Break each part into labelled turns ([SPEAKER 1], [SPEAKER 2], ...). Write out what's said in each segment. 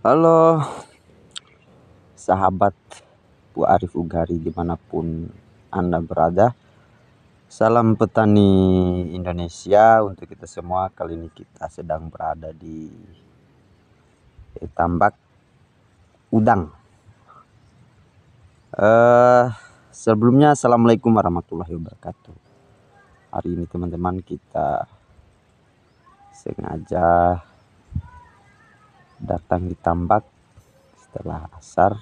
[SPEAKER 1] Halo sahabat Bu Arif Ugari dimanapun Anda berada. Salam petani Indonesia untuk kita semua. Kali ini kita sedang berada di tambak udang. Sebelumnya Assalamualaikum warahmatullahi wabarakatuh. Hari ini teman-teman kita sengaja datang di tambak setelah asar.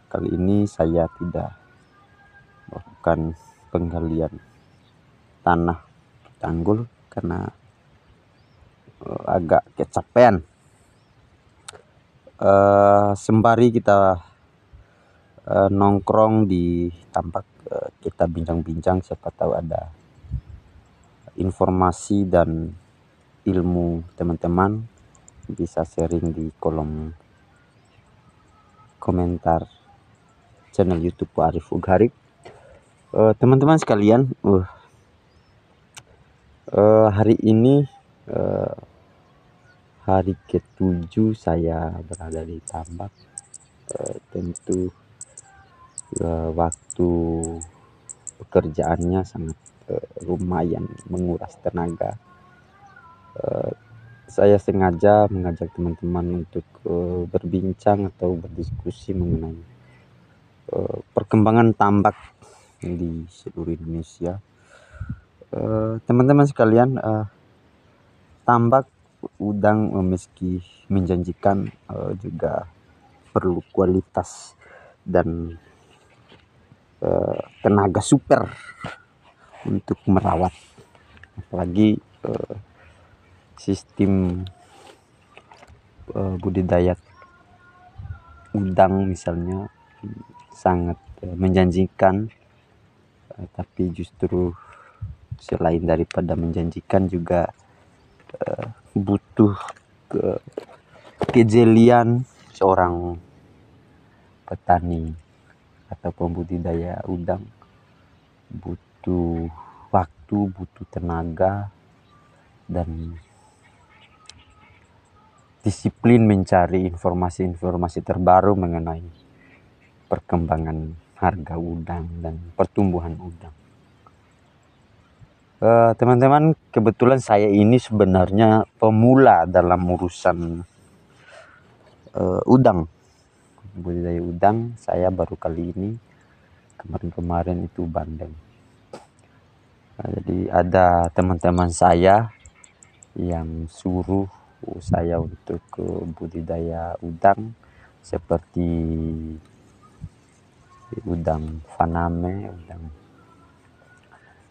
[SPEAKER 1] Kali ini saya tidak melakukan penggalian tanah tanggul karena agak kecapean. Sembari kita nongkrong di tambak, kita bincang-bincang, siapa tahu ada informasi dan ilmu teman-teman bisa sharing di kolom komentar channel YouTube Arif Ugari. Teman-teman sekalian, hari ini hari ke-7 saya berada di tambak. Tentu waktu pekerjaannya sangat lumayan menguras tenaga. Saya sengaja mengajak teman-teman untuk berbincang atau berdiskusi mengenai perkembangan tambak di seluruh Indonesia. Teman-teman sekalian, tambak udang meski menjanjikan juga perlu kualitas dan tenaga super untuk merawat, apalagi sistem budidaya udang misalnya sangat menjanjikan, tapi justru selain daripada menjanjikan juga butuh kejelian seorang petani atau pembudidaya udang. Butuh waktu, butuh tenaga, dan disiplin mencari informasi-informasi terbaru mengenai perkembangan harga udang dan pertumbuhan udang. Teman-teman, kebetulan saya ini sebenarnya pemula dalam urusan udang, budidaya udang. Saya baru kali ini, kemarin itu bandeng. Jadi ada teman-teman saya yang suruh saya untuk budidaya udang seperti udang faname, udang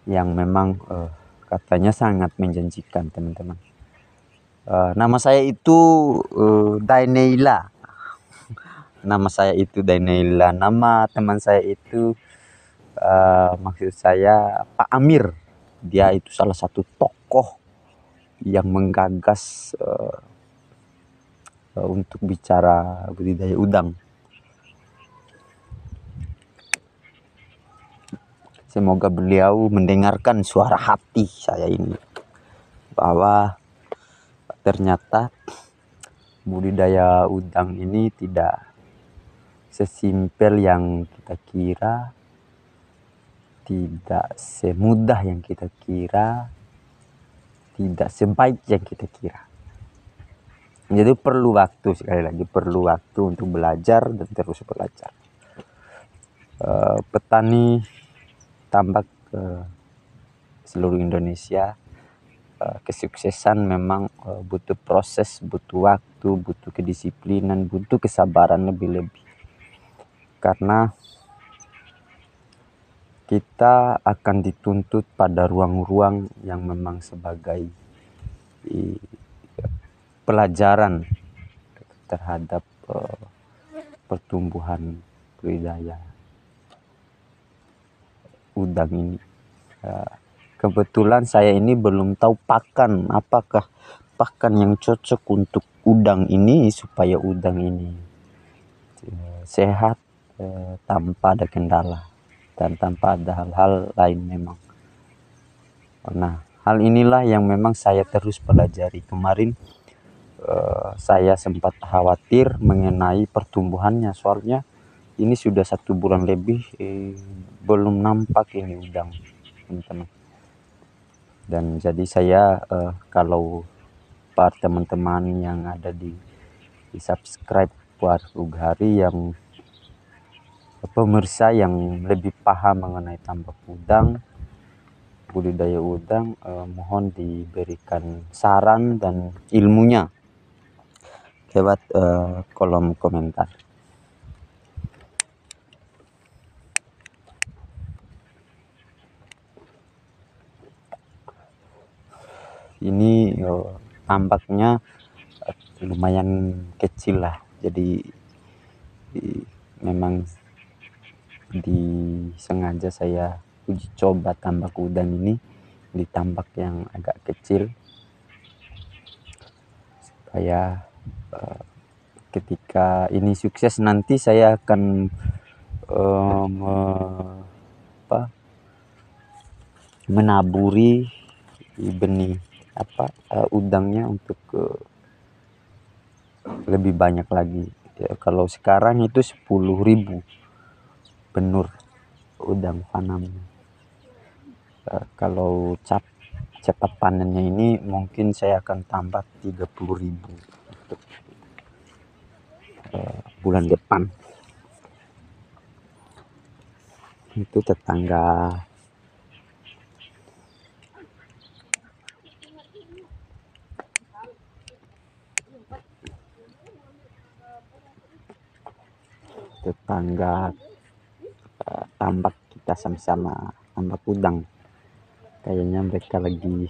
[SPEAKER 1] yang memang katanya sangat menjanjikan, teman-teman. Nama saya itu Daeneila. Nama saya itu Daeneila. Nama teman saya itu maksud saya Pak Amir. Dia itu salah satu tokoh yang menggagas untuk bicara budidaya udang. Semoga beliau mendengarkan suara hati saya ini, bahwa ternyata budidaya udang ini tidak sesimpel yang kita kira, tidak semudah yang kita kira, tidak sebaik yang kita kira. Jadi perlu waktu, sekali lagi perlu waktu untuk belajar dan terus belajar. Petani tambak seluruh Indonesia, kesuksesan memang butuh proses, butuh waktu, butuh kedisiplinan, butuh kesabaran lebih-lebih. Karena kita akan dituntut pada ruang-ruang yang memang sebagai pelajaran terhadap pertumbuhan budidaya udang ini. Kebetulan saya ini belum tahu pakan, apakah pakan yang cocok untuk udang ini supaya udang ini sehat tanpa ada kendala dan tanpa ada hal-hal lain memang. Nah, hal inilah yang memang saya terus pelajari. Kemarin saya sempat khawatir mengenai pertumbuhannya, soalnya ini sudah 1 bulan lebih belum nampak ini udang, teman-teman. Dan jadi saya kalau para teman-teman yang ada di subscribe Warung Hari, yang pemirsa yang lebih paham mengenai tambak udang, budidaya udang, mohon diberikan saran dan ilmunya lewat kolom komentar. Ini tambaknya lumayan kecil lah, jadi memang disengaja saya uji coba tambak udang ini di tambak yang agak kecil, supaya ketika ini sukses nanti saya akan menaburi benih udangnya untuk lebih banyak lagi. Ya, kalau sekarang itu 10.000 benur udang fanamnya. Kalau cepat panennya ini mungkin saya akan tambah 30.000 untuk bulan depan. Itu tetangga tambak kita sama-sama tambak udang. Kayaknya mereka lagi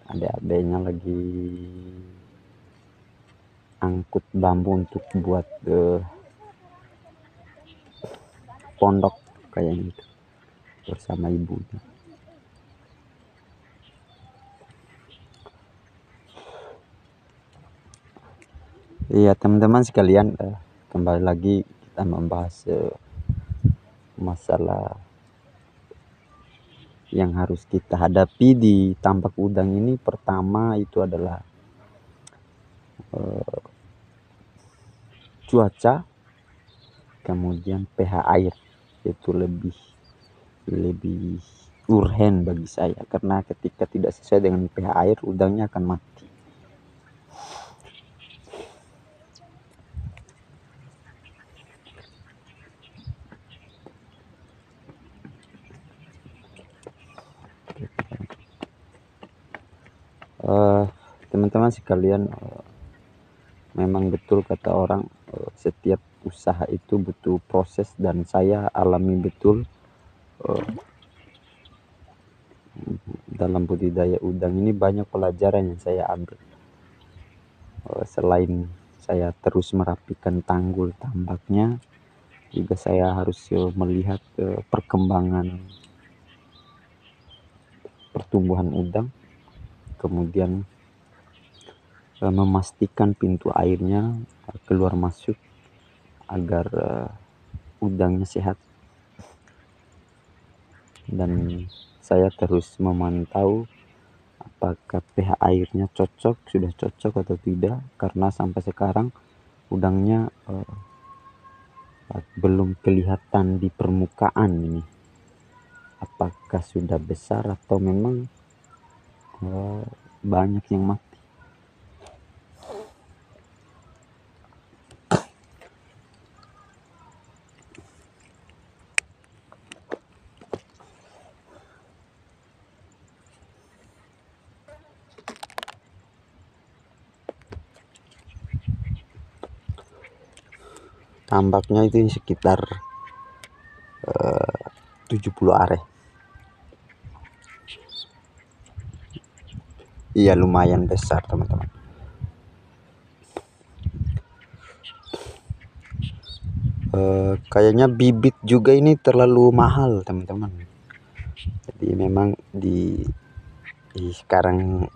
[SPEAKER 1] adek-adeknya lagi angkut bambu untuk buat pondok kayaknya itu bersama ibunya. Iya teman-teman sekalian, kembali lagi kita membahas masalah yang harus kita hadapi di tambak udang ini. Pertama itu adalah cuaca, kemudian pH air. Itu lebih urgen bagi saya, karena ketika tidak sesuai dengan pH air, udangnya akan mati. Teman-teman sekalian, memang betul kata orang, setiap usaha itu butuh proses, dan saya alami betul dalam budidaya udang ini. Banyak pelajaran yang saya ambil. Selain saya terus merapikan tanggul tambaknya, juga saya harus melihat perkembangan pertumbuhan udang, kemudian memastikan pintu airnya keluar masuk agar udangnya sehat. Dan saya terus memantau apakah pH airnya sudah cocok atau tidak, karena sampai sekarang udangnya belum kelihatan di permukaan ini apakah sudah besar atau memang banyak yang mati. Tambaknya itu sekitar 70 are. Iya, lumayan besar teman-teman. Kayaknya bibit juga ini terlalu mahal teman-teman. Jadi memang di sekarang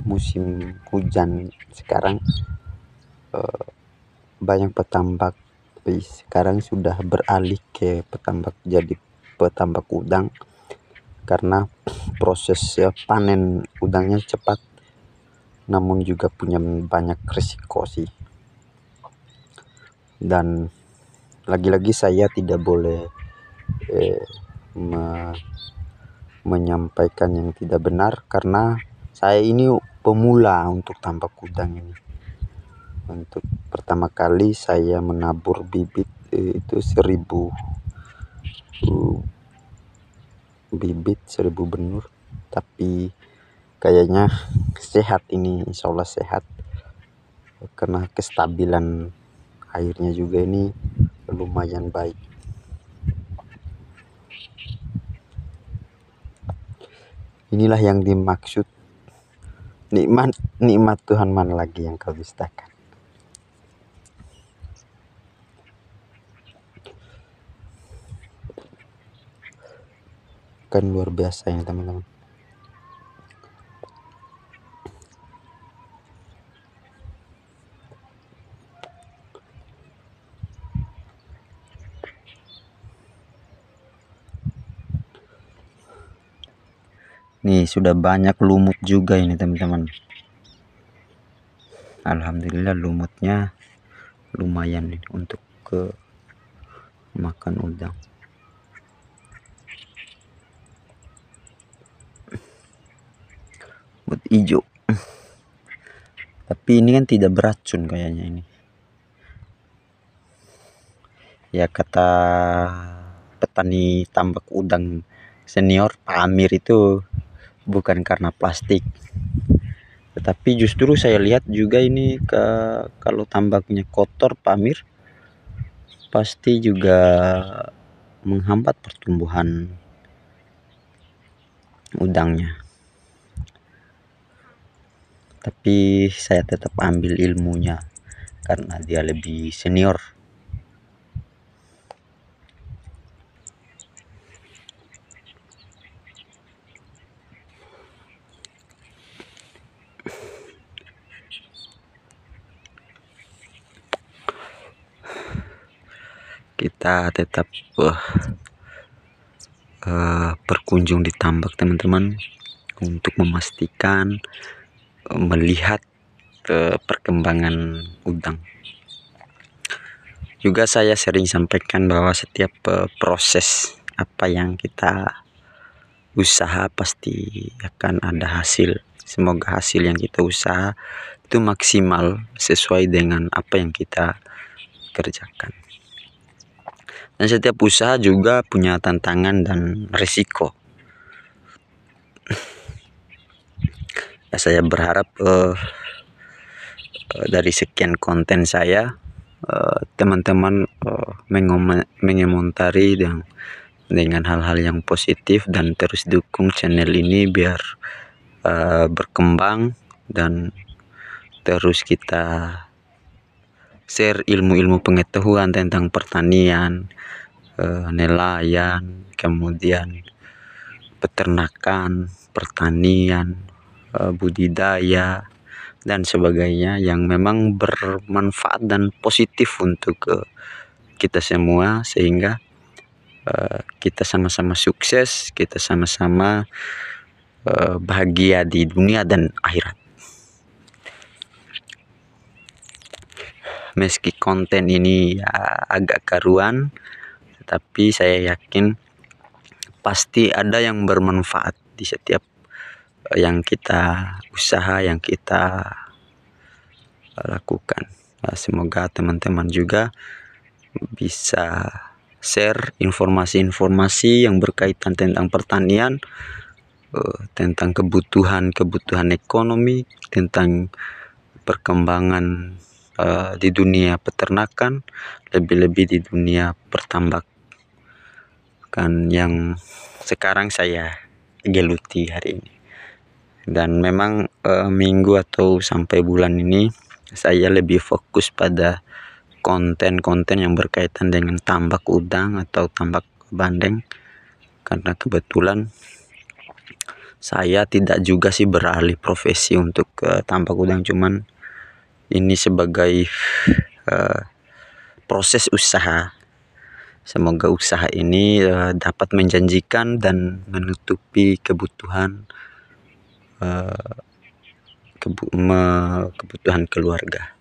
[SPEAKER 1] musim hujan sekarang, banyak petambak sekarang sudah beralih ke petambak udang, karena proses panen udangnya cepat. namun juga punya banyak risiko sih. Dan lagi-lagi saya tidak boleh menyampaikan yang tidak benar, karena saya ini pemula untuk tambak udang ini. Untuk pertama kali saya menabur bibit itu 1000 bibit, 1000 benur, tapi kayaknya sehat ini, insya Allah sehat, karena kestabilan airnya juga ini lumayan baik. Inilah yang dimaksud nikmat Tuhan, mana lagi yang kau dustakan. Kan luar biasa ya teman-teman. Nih sudah banyak lumut juga ini teman-teman. Alhamdulillah lumutnya lumayan nih untuk ke makan udang. Lumut hijau. Tapi ini kan tidak beracun kayaknya ini. Ya kata petani tambak udang senior Pak Amir itu bukan karena plastik, tetapi justru saya lihat juga ini kalau tambaknya kotor Pak Amir pasti juga menghambat pertumbuhan udangnya. Tapi saya tetap ambil ilmunya karena dia lebih senior. Kita tetap berkunjung di tambak teman-teman untuk memastikan melihat perkembangan udang. Juga saya sering sampaikan bahwa setiap proses apa yang kita usaha pasti akan ada hasil. Semoga hasil yang kita usaha itu maksimal sesuai dengan apa yang kita kerjakan. Dan setiap usaha juga punya tantangan dan risiko. Ya, saya berharap dari sekian konten saya teman-teman mengomentari dengan hal-hal yang positif dan terus dukung channel ini biar berkembang dan terus kita share ilmu-ilmu pengetahuan tentang pertanian, nelayan, kemudian peternakan, pertanian, budidaya dan sebagainya yang memang bermanfaat dan positif untuk kita semua, sehingga kita sama-sama sukses, kita sama-sama bahagia di dunia dan akhirat. Meski konten ini ya agak karuan, tetapi saya yakin pasti ada yang bermanfaat di setiap yang kita usaha, yang kita lakukan. Semoga teman-teman juga bisa share informasi-informasi yang berkaitan tentang pertanian, tentang kebutuhan ekonomi, tentang perkembangan di dunia peternakan, lebih-lebih di dunia pertambakan yang sekarang saya geluti hari ini. Dan memang minggu atau sampai bulan ini saya lebih fokus pada konten-konten yang berkaitan dengan tambak udang atau tambak bandeng, karena kebetulan saya tidak juga sih beralih profesi untuk tambak udang, cuman ini sebagai proses usaha. Semoga usaha ini dapat menjanjikan dan menutupi kebutuhan kebutuhan keluarga.